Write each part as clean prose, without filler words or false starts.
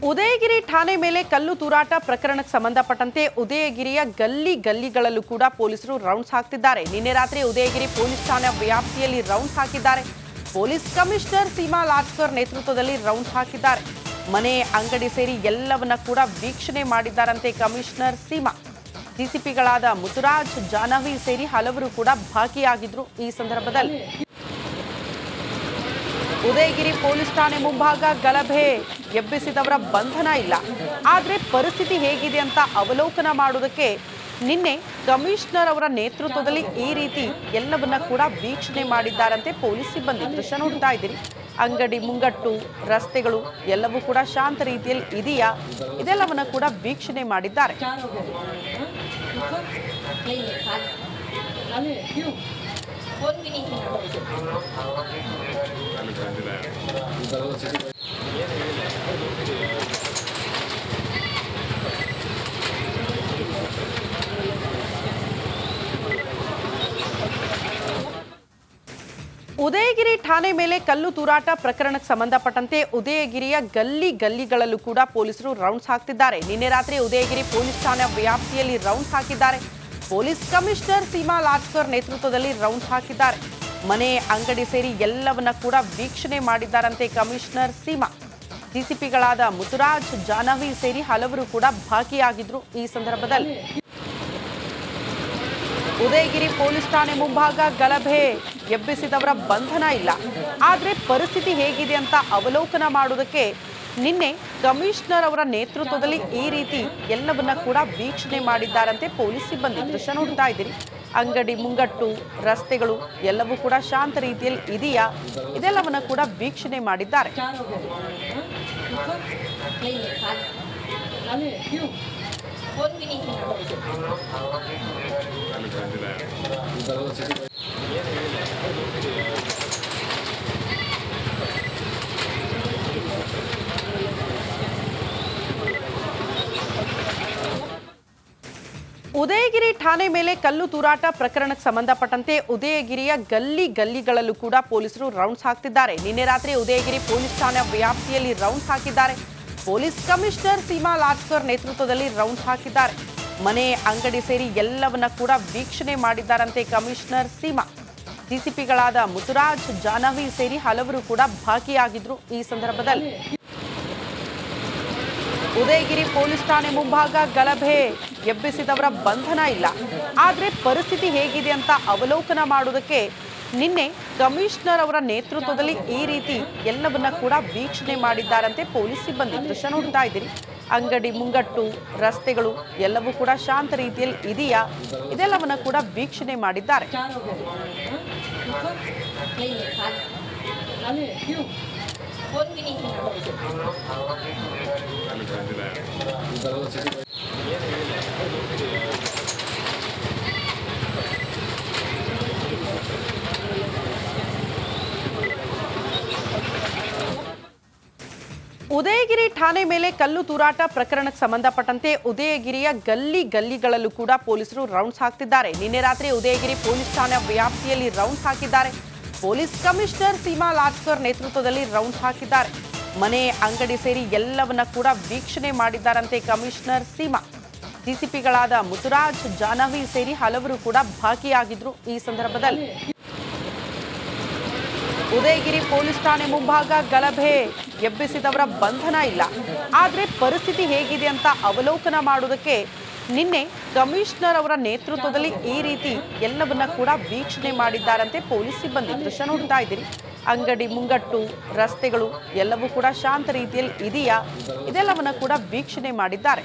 ಉದಯಗಿರಿ ಠಾಣೆ ಮೇಲೆ ಕಲ್ಲು ತೂರಾಟ ಪ್ರಕರಣಕ್ಕೆ ಸಂಬಂಧಪಟ್ಟಂತೆ ಉದಯಗಿರಿಯ ಗಲ್ಲಿಗಳಲ್ಲೂ ಕೂಡ ಪೊಲೀಸರು ರೌಂಡ್ಸ್ ಹಾಕ್ತಿದ್ದಾರೆ. ನಿನ್ನೆ ರಾತ್ರಿ ಉದಯಗಿರಿ ಪೊಲೀಸ್ ಠಾಣೆ ವ್ಯಾಪ್ತಿಯಲ್ಲಿ ರೌಂಡ್ಸ್ ಹಾಕಿದ್ದಾರೆ. ಪೊಲೀಸ್ ಕಮಿಷನರ್ ಸೀಮಾ ಲಾಟ್ಕರ್ ನೇತೃತ್ವದಲ್ಲಿ ರೌಂಡ್ಸ್ ಹಾಕಿದ್ದಾರೆ. ಮನೆ ಅಂಗಡಿ ಸೇರಿ ಎಲ್ಲವನ್ನ ಕೂಡ ವೀಕ್ಷಣೆ ಮಾಡಿದ್ದಾರಂತೆ ಕಮಿಷನರ್ ಸೀಮಾ. ಡಿಸಿಪಿಗಳಾದ ಮುತ್ತುರಾಜ್, ಜಾಹ್ನವಿ ಸೇರಿ ಹಲವರು ಕೂಡ ಭಾಗಿಯಾಗಿದ್ರು. ಈ ಸಂದರ್ಭದಲ್ಲಿ ಉದಯಗಿರಿ ಪೊಲೀಸ್ ಠಾಣೆ ಮುಂಭಾಗ ಗಲಭೆ ಎಬ್ಬಿಸಿದವರ ಬಂಧನ ಇಲ್ಲ. ಆದರೆ ಪರಿಸ್ಥಿತಿ ಹೇಗಿದೆ ಅಂತ ಅವಲೋಕನ ಮಾಡುವುದಕ್ಕೆ ನಿನ್ನೆ ಕಮಿಷನರ್ ಅವರ ನೇತೃತ್ವದಲ್ಲಿ ಈ ರೀತಿ ಎಲ್ಲವನ್ನ ಕೂಡ ವೀಕ್ಷಣೆ ಮಾಡಿದ್ದಾರಂತೆ ಪೊಲೀಸ್ ಸಿಬ್ಬಂದಿ. ದೃಶ್ಯ ನೋಡ್ತಾ ಇದ್ದೀರಿ. ಅಂಗಡಿ ಮುಂಗಟ್ಟು, ರಸ್ತೆಗಳು ಎಲ್ಲವೂ ಕೂಡ ಶಾಂತ ರೀತಿಯಲ್ಲಿ ಇದೆಯಾ, ಇದೆಲ್ಲವನ್ನ ಕೂಡ ವೀಕ್ಷಣೆ ಮಾಡಿದ್ದಾರೆ. ಉದಯಗಿರಿ ಠಾಣೆ ಮೇಲೆ ಕಲ್ಲು ತೂರಾಟ ಪ್ರಕರಣಕ್ಕೆ ಸಂಬಂಧಪಟ್ಟಂತೆ ಉದಯಗಿರಿಯ ಗಲ್ಲಿಗಳಲ್ಲೂ ಕೂಡ ಪೊಲೀಸರು ರೌಂಡ್ಸ್ ಹಾಕ್ತಿದ್ದಾರೆ. ನಿನ್ನೆ ರಾತ್ರಿ ಉದಯಗಿರಿ ಪೊಲೀಸ್ ಠಾಣೆ ವ್ಯಾಪ್ತಿಯಲ್ಲಿ ರೌಂಡ್ಸ್ ಹಾಕಿದ್ದಾರೆ. ಪೊಲೀಸ್ ಕಮಿಷನರ್ ಸೀಮಾ ಲಾಟ್ಕರ್ ನೇತೃತ್ವದಲ್ಲಿ ರೌಂಡ್ಸ್ ಹಾಕಿದ್ದಾರೆ. ಮನೆ ಅಂಗಡಿ ಸೇರಿ ಎಲ್ಲವನ್ನ ಕೂಡ ವೀಕ್ಷಣೆ ಮಾಡಿದ್ದಾರಂತೆ ಕಮಿಷನರ್ ಸೀಮಾ. ಡಿಸಿಪಿಗಳಾದ ಮುತ್ತುರಾಜ್, ಜಾಹ್ನವಿ ಸೇರಿ ಹಲವರು ಕೂಡ ಭಾಗಿಯಾಗಿದ್ರು. ಈ ಸಂದರ್ಭದಲ್ಲಿ ಉದಯಗಿರಿ ಪೊಲೀಸ್ ಠಾಣೆ ಮುಂಭಾಗ ಗಲಭೆ ಎಬ್ಬಿಸಿದವರ ಬಂಧನ ಇಲ್ಲ. ಆದರೆ ಪರಿಸ್ಥಿತಿ ಹೇಗಿದೆ ಅಂತ ಅವಲೋಕನ ಮಾಡುವುದಕ್ಕೆ ನಿನ್ನೆ ಕಮಿಷನರ್ ಅವರ ನೇತೃತ್ವದಲ್ಲಿ ಈ ರೀತಿ ಎಲ್ಲವನ್ನ ಕೂಡ ವೀಕ್ಷಣೆ ಮಾಡಿದ್ದಾರಂತೆ ಪೊಲೀಸ್ ಸಿಬ್ಬಂದಿ. ದೃಶ್ಯ ನೋಡ್ತಾ ಇದ್ದೀರಿ. ಅಂಗಡಿ ಮುಂಗಟ್ಟು, ರಸ್ತೆಗಳು ಎಲ್ಲವೂ ಕೂಡ ಶಾಂತ ರೀತಿಯಲ್ಲಿ ಇದೆಯಾ, ಇದೆಲ್ಲವನ್ನ ಕೂಡ ವೀಕ್ಷಣೆ ಮಾಡಿದ್ದಾರೆ. ಉದಯಗಿರಿ ಠಾಣೆ ಮೇಲೆ ಕಲ್ಲು ತೂರಾಟ ಪ್ರಕರಣಕ್ಕೆ ಸಂಬಂಧಪಟ್ಟಂತೆ ಉದಯಗಿರಿಯ ಗಲ್ಲಿಗಳಲ್ಲೂ ಕೂಡ ಪೊಲೀಸರು ರೌಂಡ್ಸ್ ಹಾಕ್ತಿದ್ದಾರೆ. ನಿನ್ನೆ ರಾತ್ರಿ ಉದಯಗಿರಿ ಪೊಲೀಸ್ ಠಾಣೆ ವ್ಯಾಪ್ತಿಯಲ್ಲಿ ರೌಂಡ್ಸ್ ಹಾಕಿದ್ದಾರೆ. ಪೊಲೀಸ್ ಕಮಿಷನರ್ ಸೀಮಾ ಲಾಟ್ಕರ್ ನೇತೃತ್ವದಲ್ಲಿ ರೌಂಡ್ಸ್ ಹಾಕಿದ್ದಾರೆ. ಮನೆ ಅಂಗಡಿ ಸೇರಿ ಎಲ್ಲವನ್ನ ಕೂಡ ವೀಕ್ಷಣೆ ಮಾಡಿದ್ದಾರಂತೆ ಕಮಿಷನರ್ ಸೀಮಾ. ಡಿಸಿಪಿಗಳಾದ ಮುತ್ತುರಾಜ್, ಜಾಹ್ನವಿ ಸೇರಿ ಹಲವರು ಕೂಡ ಭಾಗಿಯಾಗಿದ್ರು. ಈ ಸಂದರ್ಭದಲ್ಲಿ ಉದಯಗಿರಿ ಪೊಲೀಸ್ ಠಾಣೆ ಮುಂಭಾಗ ಗಲಭೆ ಎಬ್ಬಿಸಿದವರ ಬಂಧನ ಇಲ್ಲ. ಆದರೆ ಪರಿಸ್ಥಿತಿ ಹೇಗಿದೆ ಅಂತ ಅವಲೋಕನ ಮಾಡುವುದಕ್ಕೆ ನಿನ್ನೆ ಕಮಿಷನರ್ ಅವರ ನೇತೃತ್ವದಲ್ಲಿ ಈ ರೀತಿ ಎಲ್ಲವನ್ನ ಕೂಡ ವೀಕ್ಷಣೆ ಮಾಡಿದ್ದಾರಂತೆ ಪೊಲೀಸ್ ಸಿಬ್ಬಂದಿ. ದೃಶ್ಯ ನೋಡ್ತಾ ಇದ್ದೀರಿ. ಅಂಗಡಿ ಮುಂಗಟ್ಟು, ರಸ್ತೆಗಳು ಎಲ್ಲವೂ ಕೂಡ ಶಾಂತ ರೀತಿಯಲ್ಲಿ ಇದೆಯಾ, ಇದೆಲ್ಲವನ್ನ ಕೂಡ ವೀಕ್ಷಣೆ ಮಾಡಿದ್ದಾರೆ. ಉದಯಗಿರಿ ಠಾಣೆ ಮೇಲೆ ಕಲ್ಲು ತೂರಾಟ ಪ್ರಕರಣಕ್ಕೆ ಸಂಬಂಧಪಟ್ಟಂತೆ ಉದಯಗಿರಿಯ ಗಲ್ಲಿಗಳಲ್ಲೂ ಕೂಡ ಪೊಲೀಸರು ರೌಂಡ್ಸ್ ಹಾಕ್ತಿದ್ದಾರೆ. ನಿನ್ನೆ ರಾತ್ರಿ ಉದಯಗಿರಿ ಪೊಲೀಸ್ ಠಾಣೆ ವ್ಯಾಪ್ತಿಯಲ್ಲಿ ರೌಂಡ್ಸ್ ಹಾಕಿದ್ದಾರೆ. ಪೊಲೀಸ್ ಕಮಿಷನರ್ ಸೀಮಾ ಲಾಟ್ಕರ್ ನೇತೃತ್ವದಲ್ಲಿ ರೌಂಡ್ಸ್ ಹಾಕಿದ್ದಾರೆ. ಮನೆ ಅಂಗಡಿ ಸೇರಿ ಎಲ್ಲವನ್ನ ಕೂಡ ವೀಕ್ಷಣೆ ಮಾಡಿದ್ದಾರಂತೆ ಕಮಿಷನರ್ ಸೀಮಾ. ಡಿಸಿಪಿಗಳಾದ ಮುತ್ತುರಾಜ್, ಜಾಹ್ನವಿ ಸೇರಿ ಹಲವರು ಕೂಡ ಭಾಗಿಯಾಗಿದ್ರು. ಈ ಸಂದರ್ಭದಲ್ಲಿ ಉದಯಗಿರಿ ಪೊಲೀಸ್ ಠಾಣೆ ಮುಂಭಾಗ ಗಲಭೆ ಎಬ್ಬಿಸಿದವರ ಬಂಧನ ಇಲ್ಲ. ಆದರೆ ಪರಿಸ್ಥಿತಿ ಹೇಗಿದೆ ಅಂತ ಅವಲೋಕನ ಮಾಡುವುದಕ್ಕೆ ನಿನ್ನೆ ಕಮಿಷನರ್ ಅವರ ನೇತೃತ್ವದಲ್ಲಿ ಈ ರೀತಿ ಎಲ್ಲವನ್ನ ಕೂಡ ವೀಕ್ಷಣೆ ಮಾಡಿದ್ದಾರಂತೆ ಪೊಲೀಸ್ ಸಿಬ್ಬಂದಿ. ದೃಶ್ಯ ನೋಡ್ತಾ ಇದ್ದೀರಿ. ಅಂಗಡಿ ಮುಂಗಟ್ಟು, ರಸ್ತೆಗಳು ಎಲ್ಲವೂ ಕೂಡ ಶಾಂತ ರೀತಿಯಲ್ಲಿ ಇದೆಯಾ, ಇದೆಲ್ಲವನ್ನ ಕೂಡ ವೀಕ್ಷಣೆ ಮಾಡಿದ್ದಾರೆ.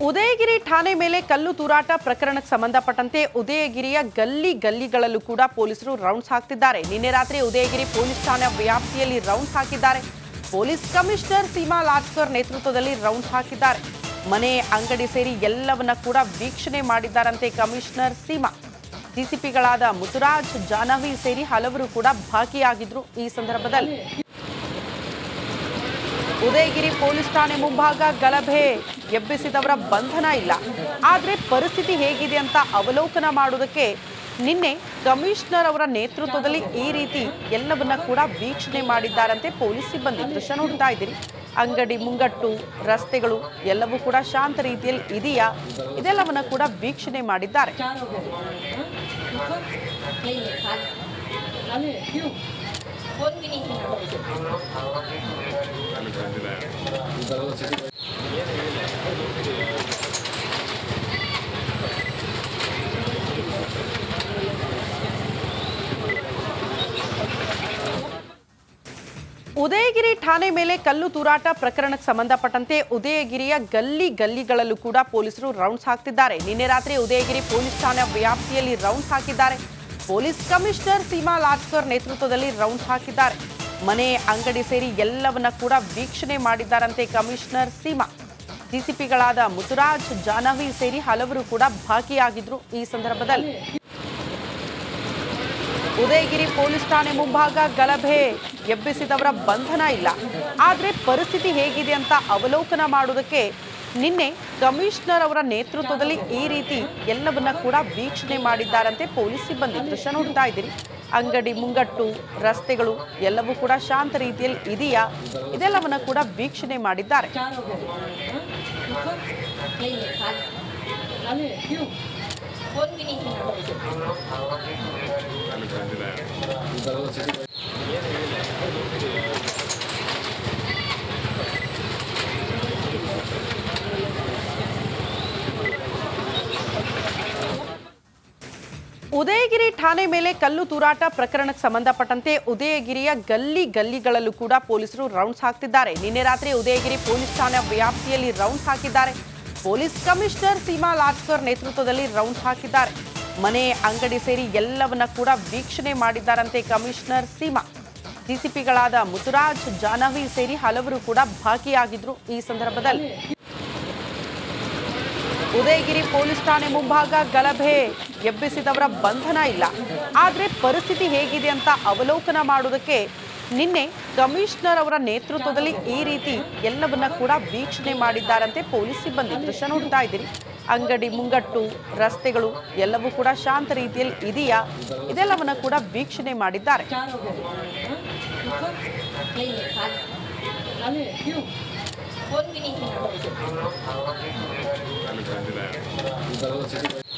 ಉದಯಗಿರಿ ಠಾಣೆ ಮೇಲೆ ಕಲ್ಲು ತೂರಾಟ ಪ್ರಕರಣಕ್ಕೆ ಸಂಬಂಧಪಟ್ಟಂತೆ ಉದಯಗಿರಿಯ ಗಲ್ಲಿಗಳಲ್ಲೂ ಕೂಡ ಪೊಲೀಸರು ರೌಂಡ್ಸ್ ಹಾಕ್ತಿದ್ದಾರೆ. ನಿನ್ನೆ ರಾತ್ರಿ ಉದಯಗಿರಿ ಪೊಲೀಸ್ ಠಾಣೆ ವ್ಯಾಪ್ತಿಯಲ್ಲಿ ರೌಂಡ್ಸ್ ಹಾಕಿದ್ದಾರೆ. ಪೊಲೀಸ್ ಕಮಿಷನರ್ ಸೀಮಾ ಲಾಟ್ಕರ್ ನೇತೃತ್ವದಲ್ಲಿ ರೌಂಡ್ಸ್ ಹಾಕಿದ್ದಾರೆ. ಮನೆ ಅಂಗಡಿ ಸೇರಿ ಎಲ್ಲವನ್ನ ಕೂಡ ವೀಕ್ಷಣೆ ಮಾಡಿದ್ದಾರಂತೆ ಕಮಿಷನರ್ ಸೀಮಾ. ಡಿಸಿಪಿಗಳಾದ ಮುತ್ತುರಾಜ್, ಜಾಹ್ನವಿ ಸೇರಿ ಹಲವರು ಕೂಡ ಭಾಗಿಯಾಗಿದ್ರು. ಈ ಸಂದರ್ಭದಲ್ಲಿ ಉದಯಗಿರಿ ಪೊಲೀಸ್ ಠಾಣೆ ಮುಂಭಾಗ ಗಲಭೆ ಎಬ್ಬಿಸಿದವರ ಬಂಧನ ಇಲ್ಲ. ಆದರೆ ಪರಿಸ್ಥಿತಿ ಹೇಗಿದೆ ಅಂತ ಅವಲೋಕನ ಮಾಡುವುದಕ್ಕೆ ನಿನ್ನೆ ಕಮಿಷನರ್ ಅವರ ನೇತೃತ್ವದಲ್ಲಿ ಈ ರೀತಿ ಎಲ್ಲವನ್ನ ಕೂಡ ವೀಕ್ಷಣೆ ಮಾಡಿದ್ದಾರಂತೆ ಪೊಲೀಸ್ ಸಿಬ್ಬಂದಿ. ದೃಶ್ಯ ನೋಡ್ತಾ ಇದ್ದೀರಿ. ಅಂಗಡಿ ಮುಂಗಟ್ಟು, ರಸ್ತೆಗಳು ಎಲ್ಲವೂ ಕೂಡ ಶಾಂತ ರೀತಿಯಲ್ಲಿ ಇದೆಯಾ, ಇದೆಲ್ಲವನ್ನ ಕೂಡ ವೀಕ್ಷಣೆ ಮಾಡಿದ್ದಾರೆ. ಉದಯಗಿರಿ ಠಾಣೆ ಮೇಲೆ ಕಲ್ಲು ತೂರಾಟ ಪ್ರಕರಣಕ್ಕೆ ಸಂಬಂಧಪಟ್ಟಂತೆ ಉದಯಗಿರಿಯ ಗಲ್ಲಿಗಳಲ್ಲೂ ಕೂಡ ಪೊಲೀಸರು ರೌಂಡ್ಸ್ ಹಾಕ್ತಿದ್ದಾರೆ. ನಿನ್ನೆ ರಾತ್ರಿ ಉದಯಗಿರಿ ಪೊಲೀಸ್ ಠಾಣೆ ವ್ಯಾಪ್ತಿಯಲ್ಲಿ ರೌಂಡ್ಸ್ ಹಾಕಿದ್ದಾರೆ. ಪೊಲೀಸ್ ಕಮಿಷನರ್ ಸೀಮಾ ಲಾಟ್ಕರ್ ನೇತೃತ್ವದಲ್ಲಿ ರೌಂಡ್ಸ್ ಹಾಕಿದ್ದಾರೆ. ಮನೆ, ಅಂಗಡಿ ಸೇರಿ ಎಲ್ಲವನ್ನ ಕೂಡ ವೀಕ್ಷಣೆ ಮಾಡಿದ್ದಾರಂತೆ ಕಮಿಷನರ್ ಸೀಮಾ. ಡಿಸಿಪಿಗಳಾದ ಮುತ್ತುರಾಜ್, ಜಾಹ್ನವಿ ಸೇರಿ ಹಲವರು ಕೂಡ ಭಾಗಿಯಾಗಿದ್ರು. ಈ ಸಂದರ್ಭದಲ್ಲಿ ಉದಯಗಿರಿ ಪೊಲೀಸ್ ಠಾಣೆ ಮುಂಭಾಗ ಗಲಭೆ ಎಬ್ಬಿಸಿದವರ ಬಂಧನ ಇಲ್ಲ. ಆದರೆ ಪರಿಸ್ಥಿತಿ ಹೇಗಿದೆ ಅಂತ ಅವಲೋಕನ ಮಾಡುವುದಕ್ಕೆ ನಿನ್ನೆ ಕಮಿಷನರ್ ಅವರ ನೇತೃತ್ವದಲ್ಲಿ ಈ ರೀತಿ ಎಲ್ಲವನ್ನ ಕೂಡ ವೀಕ್ಷಣೆ ಮಾಡಿದ್ದಾರಂತೆ ಪೊಲೀಸ್ ಸಿಬ್ಬಂದಿ. ದೃಶ್ಯ ನೋಡ್ತಾ ಇದ್ದೀರಿ. ಅಂಗಡಿ ಮುಂಗಟ್ಟು, ರಸ್ತೆಗಳು ಎಲ್ಲವೂ ಕೂಡ ಶಾಂತ ರೀತಿಯಲ್ಲಿ ಇದೆಯಾ, ಇದೆಲ್ಲವನ್ನ ಕೂಡ ವೀಕ್ಷಣೆ ಮಾಡಿದ್ದಾರೆ. ಉದಯಗಿರಿ ಠಾಣೆ ಮೇಲೆ ಕಲ್ಲು ತೂರಾಟ ಪ್ರಕರಣಕ್ಕೆ ಸಂಬಂಧಪಟ್ಟಂತೆ ಉದಯಗಿರಿಯ ಗಲ್ಲಿಗಳಲ್ಲೂ ಕೂಡ ಪೊಲೀಸರು ರೌಂಡ್ಸ್ ಹಾಕ್ತಿದ್ದಾರೆ. ನಿನ್ನೆ ರಾತ್ರಿ ಉದಯಗಿರಿ ಪೊಲೀಸ್ ಠಾಣೆ ವ್ಯಾಪ್ತಿಯಲ್ಲಿ ರೌಂಡ್ಸ್ ಹಾಕಿದ್ದಾರೆ. ಪೊಲೀಸ್ ಕಮಿಷನರ್ ಸೀಮಾ ಲಾಟ್ಕರ್ ನೇತೃತ್ವದಲ್ಲಿ ರೌಂಡ್ಸ್ ಹಾಕಿದ್ದಾರೆ. ಮನೆ, ಅಂಗಡಿ ಸೇರಿ ಎಲ್ಲವನ್ನ ಕೂಡ ವೀಕ್ಷಣೆ ಮಾಡಿದ್ದಾರಂತೆ ಕಮಿಷನರ್ ಸೀಮಾ. ಡಿಸಿಪಿಗಳಾದ ಮುತ್ತುರಾಜ್, ಜಾಹ್ನವಿ ಸೇರಿ ಹಲವರು ಕೂಡ ಭಾಗಿಯಾಗಿದ್ರು. ಈ ಸಂದರ್ಭದಲ್ಲಿ ಉದಯಗಿರಿ ಪೊಲೀಸ್ ಠಾಣೆ ಮುಂಭಾಗ ಗಲಭೆ ಎಬ್ಬಿಸಿದವರ ಬಂಧನ ಇಲ್ಲ. ಆದರೆ ಪರಿಸ್ಥಿತಿ ಹೇಗಿದೆ ಅಂತ ಅವಲೋಕನ ಮಾಡುವುದಕ್ಕೆ ನಿನ್ನೆ ಕಮಿಷನರ್ ಅವರ ನೇತೃತ್ವದಲ್ಲಿ ಈ ರೀತಿ ಎಲ್ಲವನ್ನ ಕೂಡ ವೀಕ್ಷಣೆ ಮಾಡಿದ್ದಾರಂತೆ ಪೊಲೀಸ್ ಸಿಬ್ಬಂದಿ. ದೃಶ್ಯ ನೋಡ್ತಾ ಇದ್ದೀರಿ. ಅಂಗಡಿ ಮುಂಗಟ್ಟು, ರಸ್ತೆಗಳು ಎಲ್ಲವೂ ಕೂಡ ಶಾಂತ ರೀತಿಯಲ್ಲಿ ಇದೆಯಾ, ಇದೆಲ್ಲವನ್ನ ಕೂಡ ವೀಕ್ಷಣೆ ಮಾಡಿದ್ದಾರೆ. Gracias.